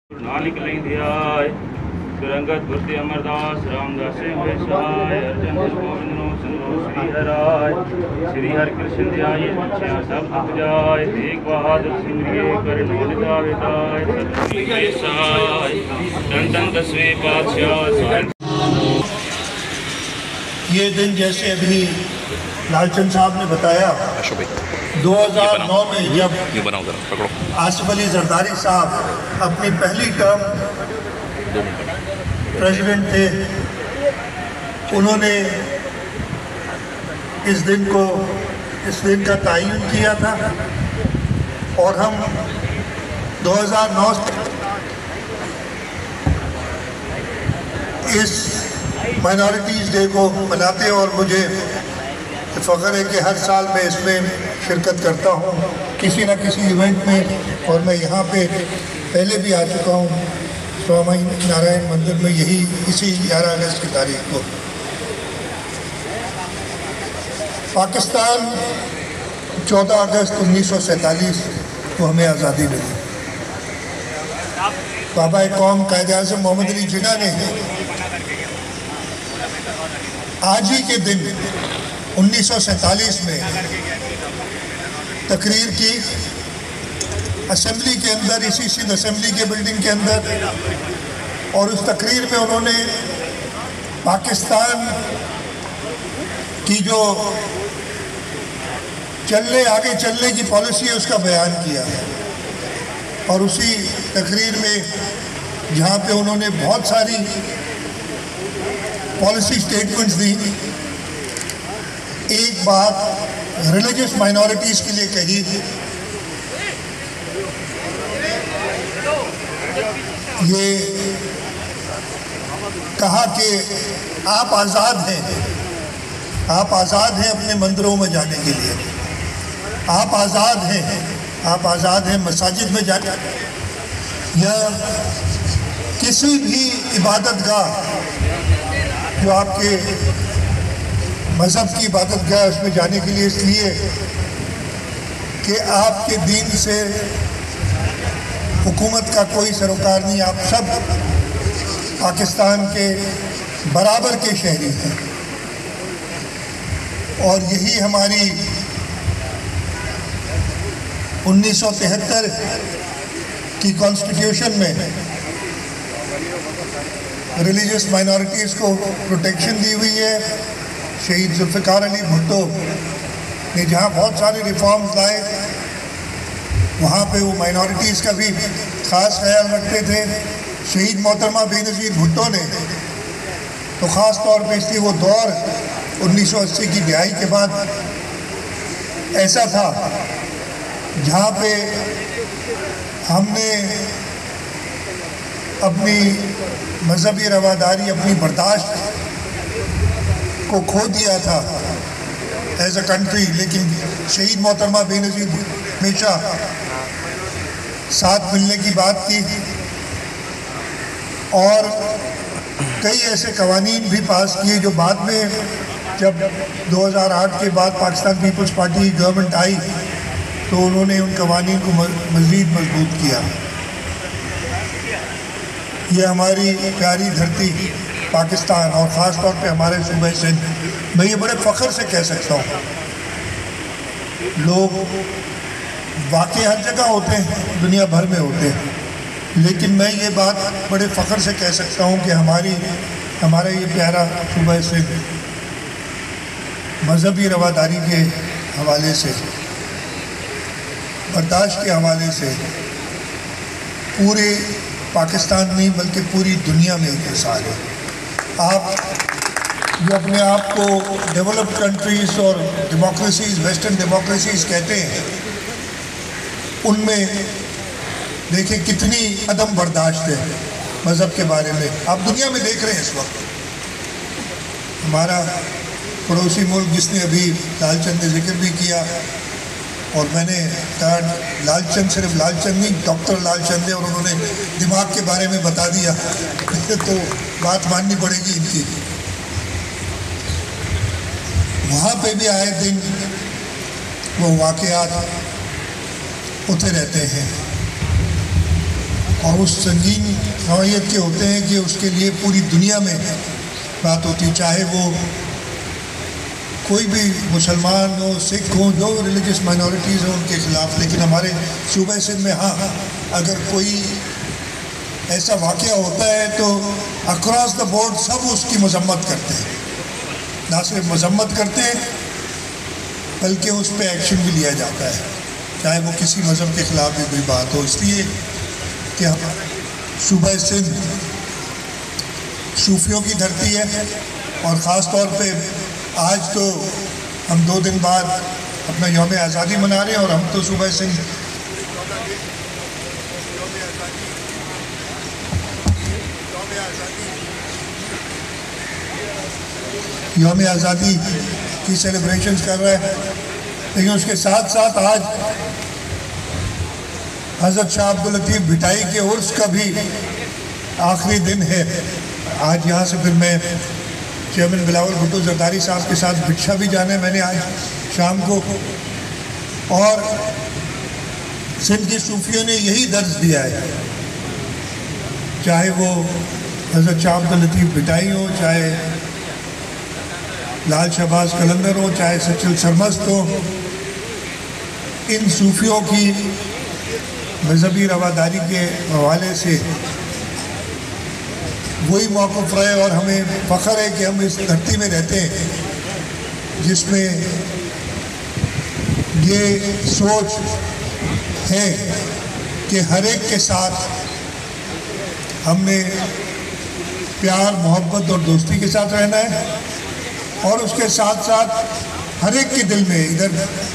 नानक धियाय सुरंगत भक्ति अमरदास रामदास हुए सहाय अर्जन गोविंद नो सुनो श्री हराय श्री हर कृष्ण ध्याय बच्चा सब दुख जाय तेग बहादुर सिंह कर नो निदाय सतगुरु साय टन टन दसवें पातशाह। ये दिन जैसे अभी लालचंद साहब ने बताया 2009 में जब आसिफ अली जरदारी साहब अपनी पहली टर्म प्रेसिडेंट थे, उन्होंने इस दिन का तयन किया था और हम 2009 इस माइनॉरिटीज़ डे को मनाते हैं और मुझे फ़ख्र है कि हर साल मैं इसमें शिरकत करता हूँ किसी न किसी इवेंट में। और मैं यहाँ पे पहले भी आ चुका हूँ स्वामी नारायण मंदिर में, इसी 11 अगस्त की तारीख को। पाकिस्तान 14 अगस्त 1947 को हमें आज़ादी मिली। बाबा कौम कायद-ए-आज़म मोहम्मद अली जिन्ना ने आज ही के दिन 1947 में तकरीर की असेंबली के अंदर, इसी सिंध असेंबली के बिल्डिंग के अंदर, और उस तकरीर में उन्होंने पाकिस्तान की जो आगे चलने की पॉलिसी है उसका बयान किया। और उसी तकरीर में जहाँ पे उन्होंने बहुत सारी पॉलिसी स्टेटमेंट्स दी, एक बात रिलीजियस माइनॉरिटीज़ के लिए कही, ये कहा कि आप आज़ाद हैं अपने मंदिरों में जाने के लिए, आप आज़ाद हैं मसाजिद में जाने या किसी भी इबादत गाह जो आपके मज़हब की इबादत गाह उसमें जाने के लिए, इसलिए कि आपके दीन से हुकूमत का कोई सरोकार नहीं, आप सब पाकिस्तान के बराबर के शहरी हैं। और यही हमारी 1973 की कॉन्स्टिट्यूशन में रिलीजियस माइनॉरिटीज़ को प्रोटेक्शन दी हुई है। शहीद जुल्फ़िकार अली भुट्टो ने जहाँ बहुत सारे रिफॉर्म्स लाए, वहाँ पे वो माइनॉरिटीज़ का भी ख़ास ख्याल रखते थे। शहीद मोहतरमा बेनज़ीर भुट्टो ने तो ख़ास तौर पे इसलिए वो दौर 1980 की दिहाई के बाद ऐसा था जहाँ पे हमने अपनी मजहबी रवादारी, अपनी बर्दाश्त को खो दिया था एज अ कंट्री। लेकिन शहीद मोहतरमा बेनज़ीर हमेशा साथ मिलने की बात की और कई ऐसे कवानीन भी पास किए जो बाद में जब 2008 के बाद पाकिस्तान पीपल्स पार्टी की गवर्नमेंट आई तो उन्होंने उन कवानीन को मज़ीद मजबूत किया। ये हमारी प्यारी धरती पाकिस्तान और ख़ास तौर पे हमारे सूबे सिंध, मैं ये बड़े फ़ख्र से कह सकता हूँ, लोग वाकई हर जगह होते हैं, दुनिया भर में होते हैं, लेकिन मैं ये बात बड़े फ़ख्र से कह सकता हूँ कि हमारा ये प्यारा सूबा सिंध मज़हबी रवादारी के हवाले से, बर्दाश्त के हवाले से पूरे पाकिस्तान नहीं बल्कि पूरी दुनिया में एक मिसाल है। आप जो अपने आप को डेवलप्ड कंट्रीज़ और डेमोक्रेसीज़, वेस्टर्न डेमोक्रेसीज़ कहते हैं, उनमें देखिए कितनी अदम बर्दाश्त है मज़हब के बारे में। आप दुनिया में देख रहे हैं इस वक्त हमारा पड़ोसी मुल्क, जिसने अभी लालचंद ने जिक्र भी किया, और मैंने कहा लालचंद सिर्फ लालचंद नहीं, डॉक्टर लालचंद है, और उन्होंने दिमाग के बारे में बता दिया तो बात माननी पड़ेगी इनकी। वहाँ पे भी आए दिन वो वाक़यात होते रहते हैं। और उस संगीन नौइयत के होते हैं कि उसके लिए पूरी दुनिया में बात होती, चाहे वो कोई भी मुसलमान हो, सिख हो, जो रिलीजियस माइनॉरिटीज़ हो उनके ख़िलाफ़। लेकिन हमारे सूबे सिंध में हाँ, अगर कोई ऐसा वाक़या होता है तो अक्रॉस द बोर्ड सब उसकी मजम्मत करते हैं, ना सिर्फ मजम्मत करते हैं बल्कि उस पर एक्शन भी लिया जाता है, चाहे वो किसी मज़हब के ख़िलाफ़ भी कोई बात हो। इसलिए कि हमारा सूबा सिंध सूफियों की धरती है और ख़ास तौर पे आज तो हम 2 दिन बाद अपना यौम आज़ादी मना रहे हैं और हम तो सूबा सिंध यौम आज़ादी की सेलिब्रेशंस कर रहे हैं। लेकिन उसके साथ साथ आज हज़रत शाह अब्दुल लतीफ़ भिटाई के उर्स का भी आखिरी दिन है। आज यहाँ से फिर मैं चेयरमैन बिलावल भुट्टो जरदारी साहब के साथ भिक्षा भी जाना है मैंने आज शाम को, और सिंध के सूफियों ने यही दर्ज दिया है, चाहे वो हज़रत शाह अब्दुल लतीफ़ भिटाई हो, चाहे लाल शहबाज कलंदर हो, चाहे सचिल सरमस्त हो, इन सूफियों की मजहबी रवादारी के हवाले से वही मौक़िफ़ रहे। और हमें फ़ख्र है कि हम इस धरती में रहते हैं जिसमें ये सोच है कि हर एक के साथ हमने प्यार, मोहब्बत और दोस्ती के साथ रहना है, और उसके साथ साथ हर एक के दिल में, इधर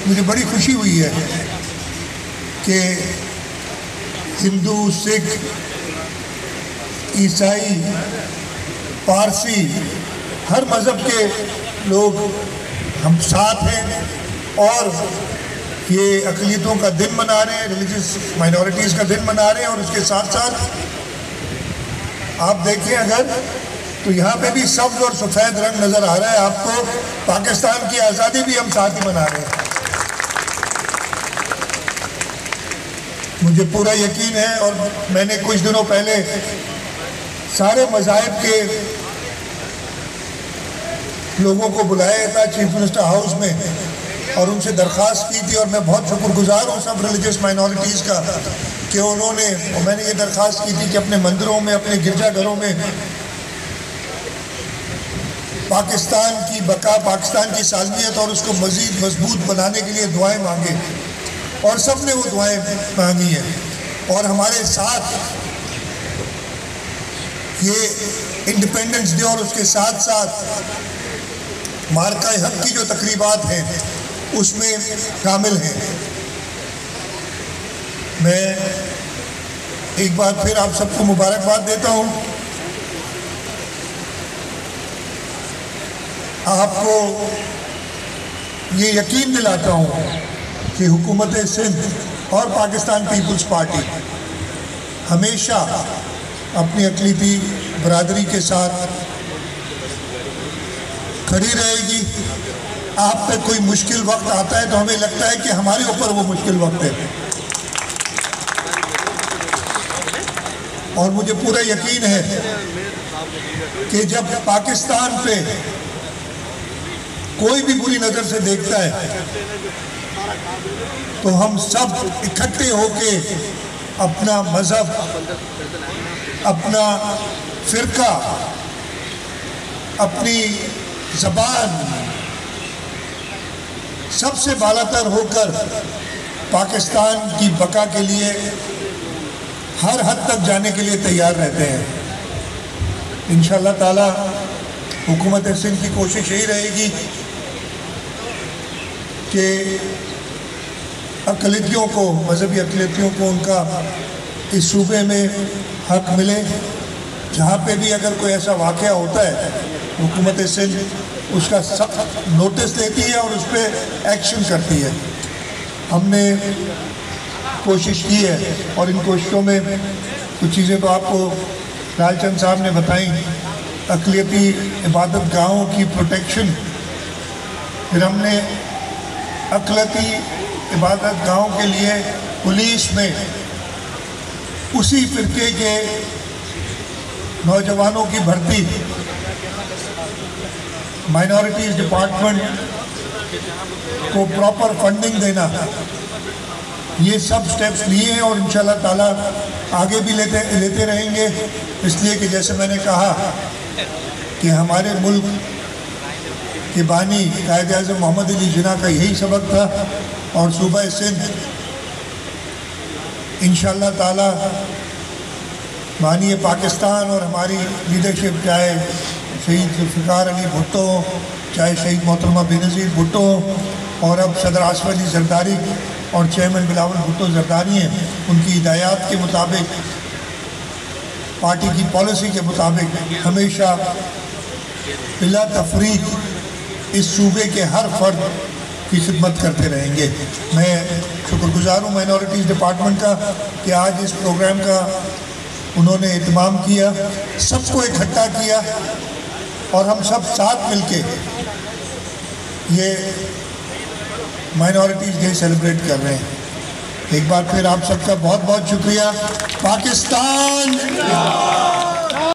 मुझे बड़ी खुशी हुई है कि हिंदू, सिख, ईसाई, पारसी, हर मज़हब के लोग हम साथ हैं और ये अक़लियतों का दिन मना रहे हैं, रिलीजियस माइनॉरिटीज़ का दिन मना रहे हैं। और उसके साथ साथ आप देखें अगर तो यहाँ पे भी सब्ज़ और सफ़ेद रंग नज़र आ रहा है आपको। पाकिस्तान की आज़ादी भी हम साथ ही मना रहे हैं। मुझे पूरा यकीन है, और मैंने कुछ दिनों पहले सारे मज़ाहिब के लोगों को बुलाया था चीफ मिनिस्टर हाउस में और उनसे दरख्वास्त की थी, और मैं बहुत शुक्रगुजार हूँ सब रिलीजियस माइनॉरिटीज़ का कि उन्होंने, और मैंने ये दरख्वास्त की थी कि अपने मंदिरों में, अपने गिरजाघरों में पाकिस्तान की बका, पाकिस्तान की सालमियत और उसको मज़ीद मजबूत बनाने के लिए दुआएं मांगे, और सब ने वो दुआएं मांगी हैं। और हमारे साथ ये इंडिपेंडेंस डे और उसके साथ साथ मार्का हक की जो तकरीबात हैं उसमें शामिल हैं। मैं एक बार फिर आप सबको मुबारकबाद देता हूँ। आपको ये यकीन दिलाता हूँ कि हुकूमत सिंध और पाकिस्तान पीपल्स पार्टी हमेशा अपनी अक़लीती बरादरी के साथ खड़ी रहेगी। आप पे कोई मुश्किल वक्त आता है तो हमें लगता है कि हमारे ऊपर वो मुश्किल वक्त है, और मुझे पूरा यकीन है कि जब पाकिस्तान पे कोई भी बुरी नज़र से देखता है तो हम सब इकट्ठे होके अपना मज़हब, अपना फ़िरका, अपनी ज़बान सबसे बालातर होकर पाकिस्तान की बका के लिए हर हद तक जाने के लिए तैयार रहते हैं। इंशाअल्लाह ताला हुकूमत सिंध की कोशिश यही रहेगी कि अक़लियतियों को, मज़हबी अक़लियतियों को उनका इस सूबे में हक मिले। जहाँ पे भी अगर कोई ऐसा वाक़या होता है हुकूमत सिंध उसका सख्त नोटिस लेती है और उस पर एक्शन करती है। हमने कोशिश की है और इन कोशिशों में कुछ चीज़ें तो आपको लालचंद साहब ने बताई, अक़लियती इबादत गाहों की प्रोटेक्शन, फिर हमने अक़लियती इबादत गाहों के लिए पुलिस में उसी फिरके के नौजवानों की भर्ती माइनॉरिटीज़ डिपार्टमेंट को प्रॉपर फंडिंग देना, ये सब स्टेप्स लिए हैं और इंशाल्लाह ताला आगे भी लेते रहेंगे। इसलिए कि जैसे मैंने कहा कि हमारे मुल्क के बानी कायद-ए-आज़म मोहम्मद अली जिन्ना का यही सबक था और सूबा सिंध इंशाल्लाह ताला बानी पाकिस्तान और हमारी लीडरशिप, चाहे शहीद ज़ुल्फ़िकार अली भुट्टो, चाहे शहीद मोहतरमा बेनज़ीर भुट्टो और अब सदर आसिफ अली ज़रदारी और चेयरमैन बिलावल भुट्टो ज़रदारी हैं, उनकी हिदायत के मुताबिक, पार्टी की पॉलिसी के मुताबिक हमेशा बिला तफरीक इस सूबे के हर फर्द की खिदमत करते रहेंगे। मैं शुक्रगुज़ार हूँ माइनॉरिटीज़ डिपार्टमेंट का कि आज इस प्रोग्राम का उन्होंने इत्माम किया, सबको इकट्ठा किया और हम सब साथ मिलके ये माइनॉरिटीज़ डे सेलिब्रेट कर रहे हैं। एक बार फिर आप सबका बहुत बहुत शुक्रिया। पाकिस्तान